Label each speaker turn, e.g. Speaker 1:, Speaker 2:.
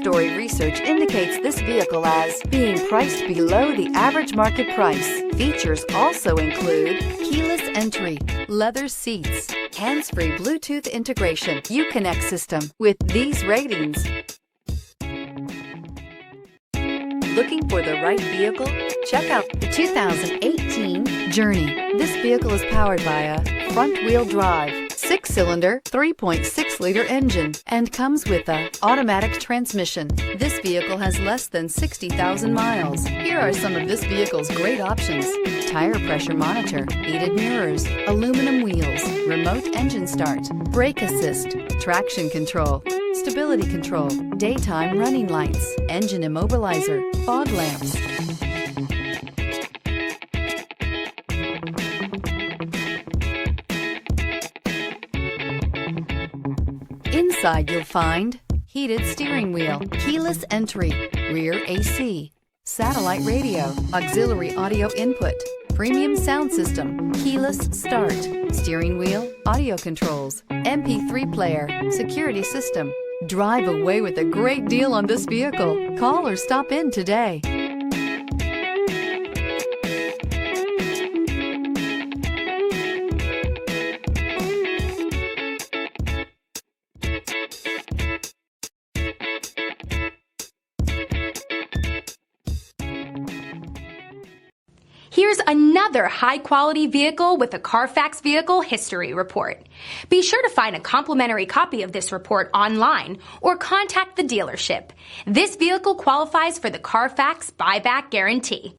Speaker 1: story research indicates this vehicle as being priced below the average market price. Features also include keyless entry, leather seats, hands-free Bluetooth integration, Uconnect system. With these ratings, looking for the right vehicle? Check out the 2018 Journey. This vehicle is powered by a front-wheel drive, 6-cylinder, 3.6-liter engine, and comes with an automatic transmission. This vehicle has less than 60,000 miles. Here are some of this vehicle's great options: tire pressure monitor, heated mirrors, aluminum wheels, remote engine start, brake assist, traction control, stability control, daytime running lights, engine immobilizer, fog lamps. Inside you'll find heated steering wheel, keyless entry, rear AC, satellite radio, auxiliary audio input, premium sound system, keyless start, steering wheel audio controls, MP3 player, security system. Drive away with a great deal on this vehicle. Call or stop in today.
Speaker 2: Here's another high-quality vehicle with a Carfax Vehicle History Report. Be sure to find a complimentary copy of this report online or contact the dealership. This vehicle qualifies for the Carfax Buyback Guarantee.